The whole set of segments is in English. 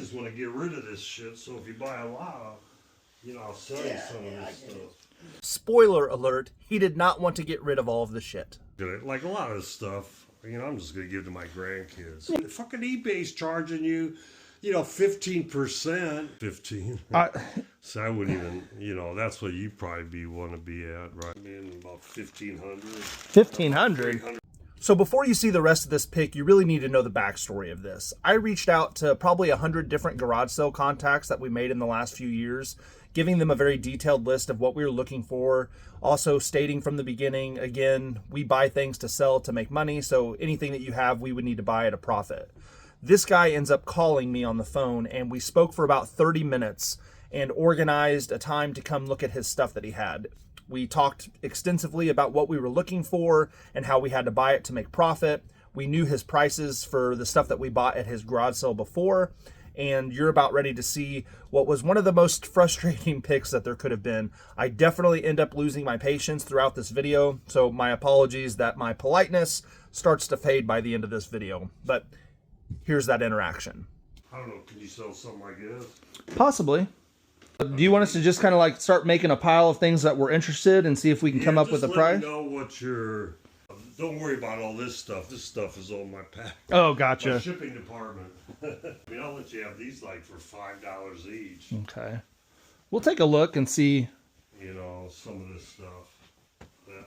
just want to get rid of this shit. So if you buy a lot, you know, I'll sell you some of this stuff. Spoiler alert, he did not want to get rid of all of the shit. Like a lot of this stuff, you know, I'm just going to give to my grandkids. Fucking eBay's charging you, you know, 15%. 15. So I wouldn't even, you know, that's what you probably want to be at, right? I mean, about 1,500. 1,500? So before you see the rest of this pic, you really need to know the backstory of this. I reached out to probably 100 different garage sale contacts that we made in the last few years, giving them a very detailed list of what we were looking for. Also stating from the beginning, again, we buy things to sell to make money, so anything that you have, we would need to buy at a profit. This guy ends up calling me on the phone, and we spoke for about 30 minutes and organized a time to come look at his stuff that he had. We talked extensively about what we were looking for and how we had to buy it to make profit. We knew his prices for the stuff that we bought at his garage sale before, and you're about ready to see what was one of the most frustrating picks that there could have been. I definitely end up losing my patience throughout this video, so my apologies that my politeness starts to fade by the end of this video. But here's that interaction. I don't know, can you sell something like this? Possibly. Do you want us to just kind of like start making a pile of things that we're interested and see if we can come up with a price? Just let me know what your... Don't worry about all this stuff. This stuff is on my pack. Oh, gotcha. My shipping department. I mean, I'll let you have these like for $5 each. Okay. We'll take a look and see. You know, some of this stuff.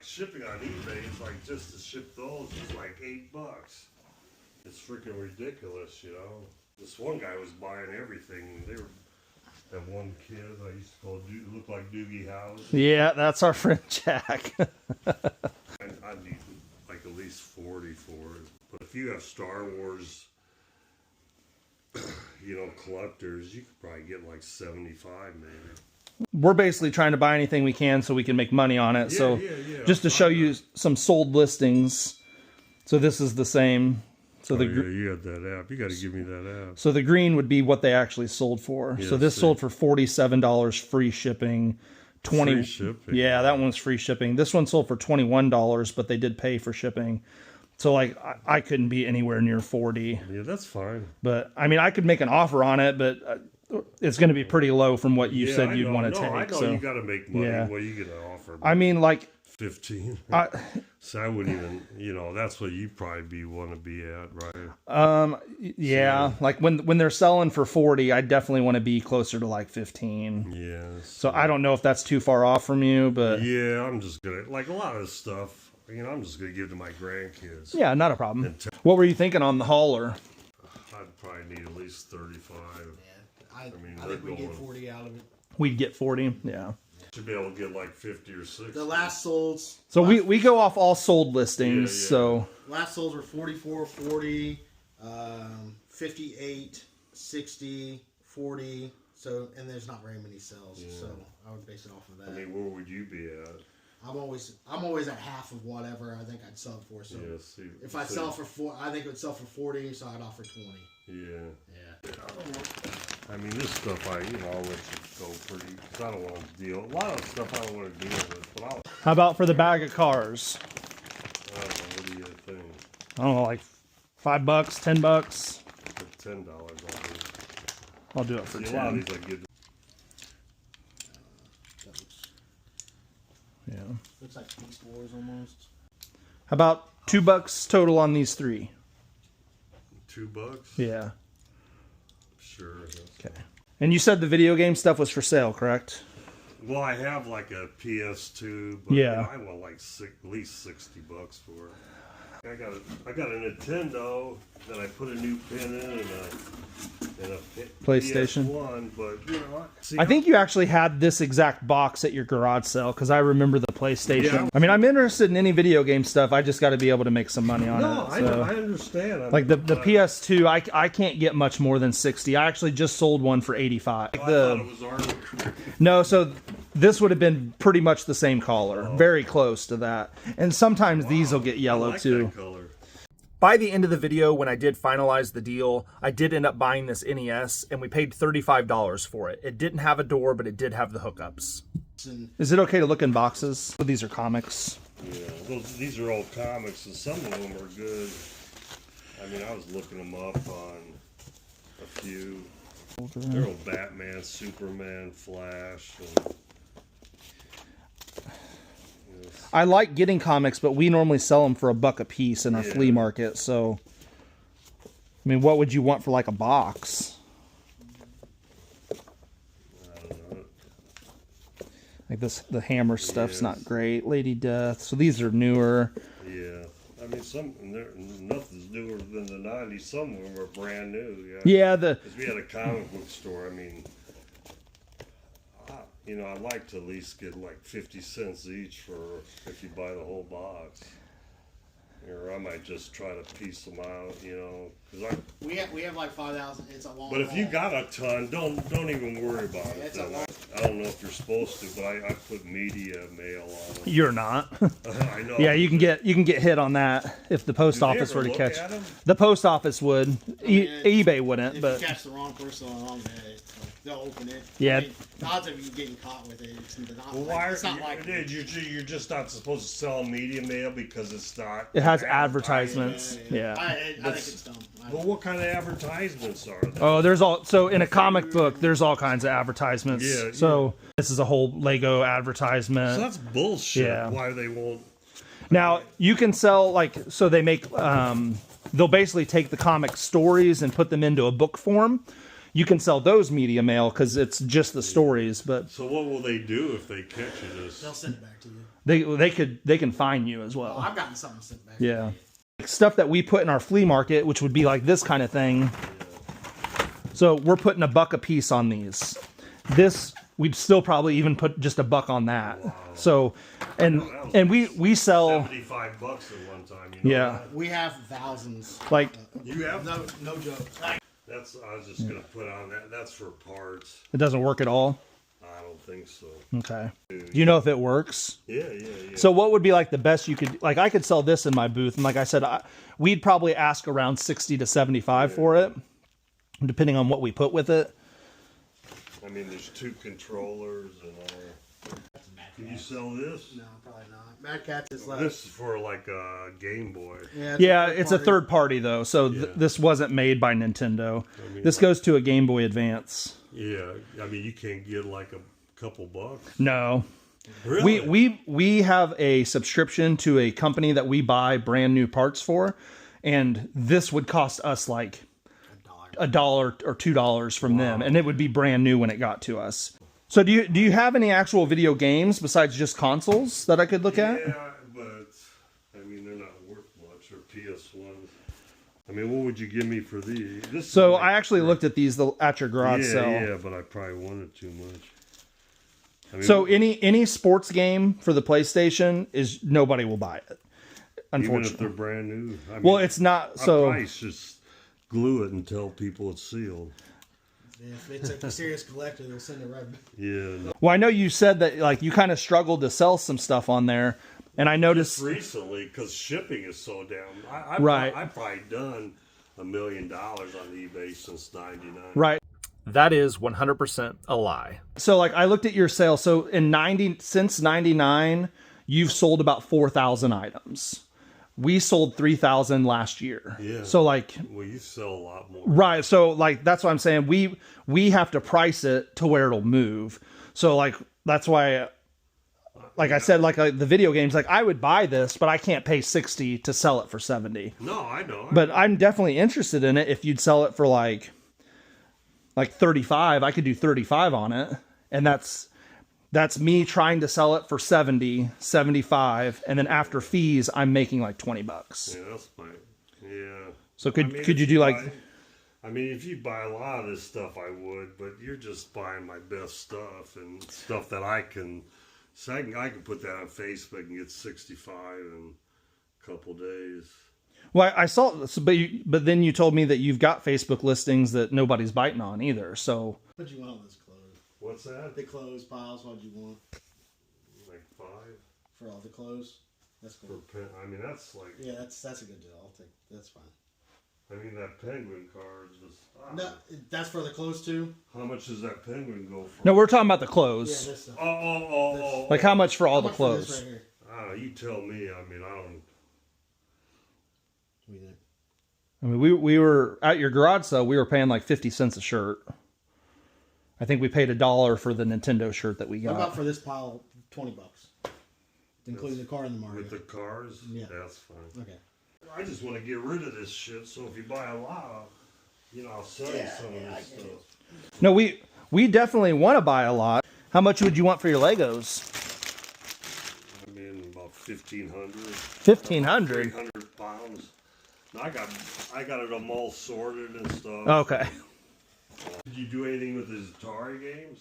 Shipping on eBay, it's like just to ship those is like $8. It's freaking ridiculous, you know. This one guy was buying everything. They were... That one kid I used to call look like Doogie House. Yeah, that's our friend Jack. I need like at least 40 for it. But if you have Star Wars, you know, collectors, you could probably get like 75 maybe. We're basically trying to buy anything we can so we can make money on it. Yeah, so just to show you some sold listings. So this is the same. So yeah, you got that app. You got to give me that app. So the green would be what they actually sold for. Yeah, so this sold for $47 free shipping. Free shipping. Yeah, that one's free shipping. This one sold for $21, but they did pay for shipping. So like I couldn't be anywhere near 40. Yeah, that's fine. But I mean, I could make an offer on it, but it's going to be pretty low from what you said you'd want to take. I know so you got to make money. Yeah. What are you going to offer? I mean, like 15. So I wouldn't even, you know, that's what you probably want to be at, right? Yeah, so, like when they're selling for 40, I definitely want to be closer to like 15. Yeah. So I don't know if that's too far off from you, but yeah, I'm just gonna like a lot of this stuff. You know, I'm just gonna give to my grandkids. Yeah, not a problem. What were you thinking on the hauler? I'd probably need at least 35. Yeah, I think we get 40 out of it. We'd get 40, yeah. Should be able to get like 50 or 60. The last solds. So we go off all sold listings. Yeah. So last solds were 44, 40, 58, 60, 40. So and there's not very many sales. Yeah. So I would base it off of that. I mean, where would you be at? I'm always at half of whatever I think I'd sell it for. So if I sell for 4, I think it would sell for 40. So I'd offer 20. Yeah. I mean, this stuff, I'll let you go pretty, because I don't want to deal. A lot of stuff I don't want to deal with, but How about for the bag of cars? I don't know, what do you think? I don't know, like $5, $10? For $10, I'll do it for 10. A lot of these I give. Yeah. Looks like Beast Wars almost. How about $2 total on these 3? $2? Yeah. Sure. Okay. And you said the video game stuff was for sale, correct? Well, I have like a PS2, but yeah. You know, I want like at least $60 for it. I got a Nintendo that I put a new pin in and a PlayStation PS1, but you know, I think you actually had this exact box at your garage sale because I remember the PlayStation. Yeah. I mean, I'm interested in any video game stuff. I just got to be able to make some money on it. No, I understand. Like the PS2, I can't get much more than 60. I actually just sold one for 85. I thought it was Arnold. No, so this would have been pretty much the same color, very close to that. And sometimes these will get yellow too. By the end of the video, when I did finalize the deal, I did end up buying this NES, and we paid $35 for it. It didn't have a door, but it did have the hookups. Is it okay to look in boxes? These are comics. Yeah, these are old comics, and some of them are good. I mean, I was looking them up on a few. They're all Batman, Superman, Flash. And, I like getting comics, but we normally sell them for $1 a piece in our flea market. So, I mean, what would you want for like a box? I don't know. Like this, the Hammer stuff's not great. Lady Death. So these are newer. Yeah. I mean, nothing's newer than the 90s. Some of them are brand new. Yeah, because we had a comic book store. I mean, you know, I like to at least get like 50 cents each for if you buy the whole box. Or I might just try to piece them out, you know. Cause we have like 5,000. It's a long. But if you got a ton, don't even worry about it. I don't know if you're supposed to, but I put media mail on them. You're not. I know. Yeah, you can get hit on that if the post office were to catch. The post office would. eBay wouldn't. But if you catch the wrong person on the wrong day, they'll open it. Yeah. I mean, the odds of you getting caught with it, it's not. Well, like, it's not like you're just not supposed to sell media mail because it's not. It has advertisements. Yeah. I think it's dumb. But what kind of advertisements are there? Oh, there's all. So in a comic book, there's all kinds of advertisements. Yeah. So this is a whole Lego advertisement. So that's bullshit. Yeah. Why they won't? Now you can sell so they make. They'll basically take the comic stories and put them into a book form. You can sell those media mail because it's just the stories. But so what will they do if they catch you this? They'll send it back to you. They can fine you as well. Oh, I've gotten something sent back. Yeah. Stuff that we put in our flea market, which would be like this kind of thing. So we're putting $1 a piece on these. This we'd still probably even put just $1 on that. Wow. So, and we sell $75 at one time. You know that? We have thousands. Like you have no joke. I was just gonna put on that. That's for parts. It doesn't work at all. I don't think so. Okay. Do you know if it works? Yeah. So what would be like the best you could, like I could sell this in my booth, and like I said, we'd probably ask around 60 to 75 for it, depending on what we put with it. I mean, there's 2 controllers and all. Can you sell this? No, probably not. Mad Catz is like. This is for like a Game Boy. Yeah, it's a third party though, so this wasn't made by Nintendo. I mean, this goes to a Game Boy Advance. Yeah, I mean, you can't get like a couple bucks. No. Really? We have a subscription to a company that we buy brand new parts for, and this would cost us like $1 or $2 from them, and it would be brand new when it got to us. So do you have any actual video games besides just consoles that I could look at? Yeah, but I mean they're not worth much, or PS1s. I mean, what would you give me for these? So I actually looked at these at your garage sale. Yeah, but I probably wanted too much. I mean, so any sports game for the PlayStation is nobody will buy it. Unfortunately, even if they're brand new. I mean, well, it's not. So I just glue it and tell people it's sealed. If it's a serious collector, they'll send it right back. Yeah. No. Well, I know you said that like you kind of struggled to sell some stuff on there, and I noticed just recently because shipping is so down. I've probably done $1 million on eBay since '99. Right. That is 100% a lie. So like I looked at your sales. So since '99, you've sold about 4,000 items. We sold 3,000 last year. Yeah. So like, well, you sell a lot more. Right. So like, that's what I'm saying. We have to price it to where it'll move. So like, that's why, like I said, like the video games, like I would buy this, but I can't pay 60 to sell it for 70. No, I know. But I'm definitely interested in it. If you'd sell it for like 35, I could do 35 on it. And that's me trying to sell it for 70, 75, and then after fees, I'm making like $20. Yeah, that's fine. Yeah. So could you do like? I mean, if you buy a lot of this stuff, I would, but you're just buying my best stuff and stuff that I can. So I can put that on Facebook and get 65 in a couple days. Well, I saw, but then you told me that you've got Facebook listings that nobody's biting on either. So. What do you want on this clothes? What's that? The clothes piles. What do you want? Like 5 for all the clothes. That's cool. I mean, that's like. Yeah, that's a good deal. I'll take. That's fine. I mean, that penguin card is. No, that's for the clothes too. How much does that penguin go for? No, we're talking about the clothes. Yeah, this stuff. Oh. Like how much for all the For clothes? this right here? I don't know. You tell me. I mean, I don't. What do you think? I mean, we were at your garage sale. We were paying like 50 cents a shirt. I think we paid $1 for the Nintendo shirt that we got. What about for this pile? $20, including the car and the Mario. With the cars? Yeah. That's fine. Okay. I just want to get rid of this shit, so if you buy a lot, you know, I'll sell you some of this stuff. No, we definitely want to buy a lot. How much would you want for your Legos? I mean, about 1,500. 1,500? 300 pounds. I got it all sorted and stuff. Okay. Did you do anything with his Atari games?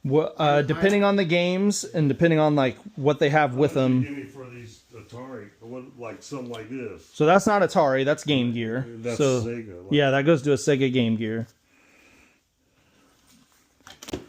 Well, depending on the games and depending on like what they have with them. Give me for these Atari, like something like this. So that's not Atari, that's Game Gear. That's so, Sega. Yeah, that goes to a Sega Game Gear.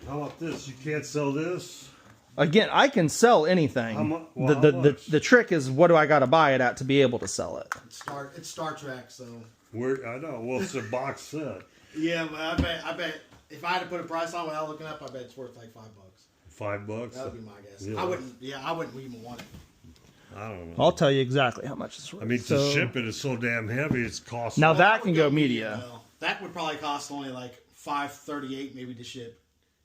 How about this? You can't sell this? Again, I can sell anything. How much? The trick is, what do I got to buy it at to be able to sell it? It's Star Trek, so. I know. Well, it's a box set. Yeah, but I bet if I had to put a price on without looking up, I bet it's worth like $5. $5? That would be my guess. Yeah. I wouldn't even want it. I don't know. I'll tell you exactly how much it's worth. I mean, to ship it is so damn heavy, it's costing. Now that can go media. That would probably cost only like $5.38 maybe to ship,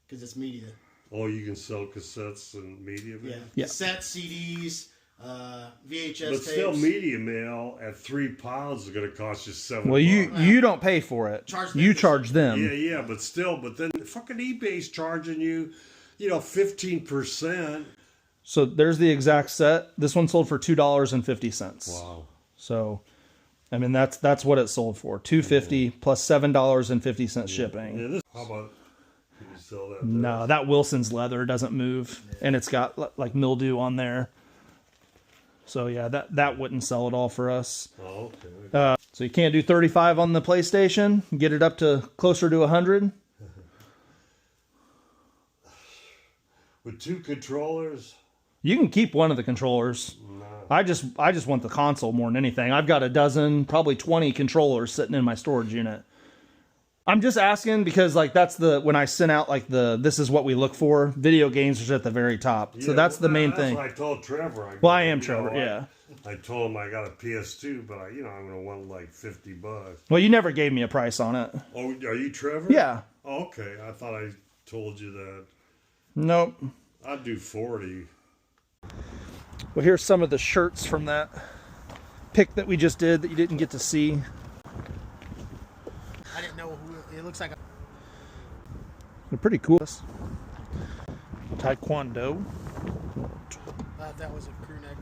because it's media. Oh, you can sell cassettes and media mail? Yeah. Cassettes, CDs, VHS tapes. But still, media mail at 3 pounds is going to cost you $7. Well, you don't pay for it. You charge them. Yeah, but then fucking eBay's charging you, 15%. So there's the exact set. This one sold for $2.50. Wow. So, I mean, that's what it sold for. $2.50 plus $7.50 shipping. Yeah, how about? Can you sell that? No, that Wilson's leather doesn't move, and it's got like mildew on there. So yeah, that wouldn't sell at all for us. Oh, okay. So you can't do 35 on the PlayStation. Get it up to closer to 100. With 2 controllers. You can keep one of the controllers. No. I just want the console more than anything. I've got a dozen, probably 20 controllers sitting in my storage unit. I'm just asking because like that's when I sent out like this is what we look for. Video games are at the very top. Yeah, so that's the main that's thing. What I told Trevor. I am Trevor, yeah. I told him I got a PS2, but I'm going to want like $50. Well, you never gave me a price on it. Oh, are you Trevor? Yeah. Oh, okay. I thought I told you that. Nope. I'd do 40. Well, here's some of the shirts from that pick that we just did that you didn't get to see. I didn't know who it looks like. They're pretty cool. Taekwondo. Thought that was a crew neck.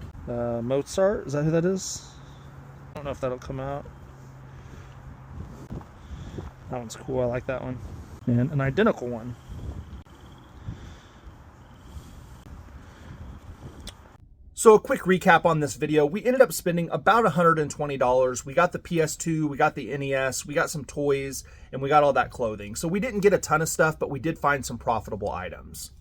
Mozart, is that who that is? I don't know if that'll come out. That one's cool, I like that one. And an identical one. So a quick recap on this video. We ended up spending about $120. We got the PS2, we got the NES, we got some toys, and we got all that clothing. So we didn't get a ton of stuff, but we did find some profitable items.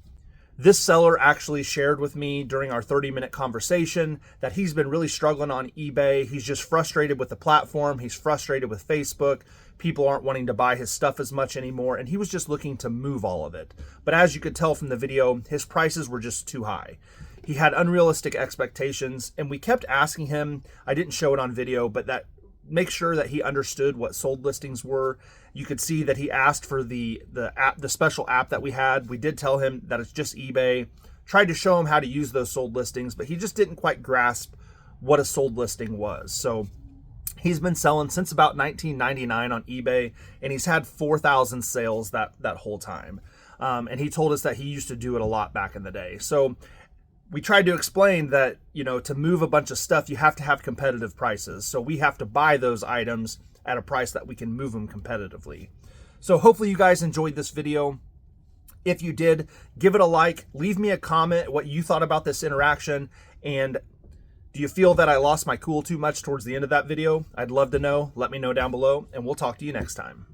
This seller actually shared with me during our 30-minute conversation that he's been really struggling on eBay. He's just frustrated with the platform. He's frustrated with Facebook. People aren't wanting to buy his stuff as much anymore, and he was just looking to move all of it. But as you could tell from the video, his prices were just too high. He had unrealistic expectations, and we kept asking him, I didn't show it on video, but that make sure that he understood what sold listings were. You could see that he asked for the special app that we had. We did tell him that it's just eBay. Tried to show him how to use those sold listings, but he just didn't quite grasp what a sold listing was. So he's been selling since about 1999 on eBay, and he's had 4,000 sales that whole time. And he told us that he used to do it a lot back in the day. So we tried to explain that, to move a bunch of stuff, you have to have competitive prices. So we have to buy those items at a price that we can move them competitively. So hopefully you guys enjoyed this video. If you did, give it a like, leave me a comment what you thought about this interaction, and do you feel that I lost my cool too much towards the end of that video? I'd love to know. Let me know down below, and we'll talk to you next time.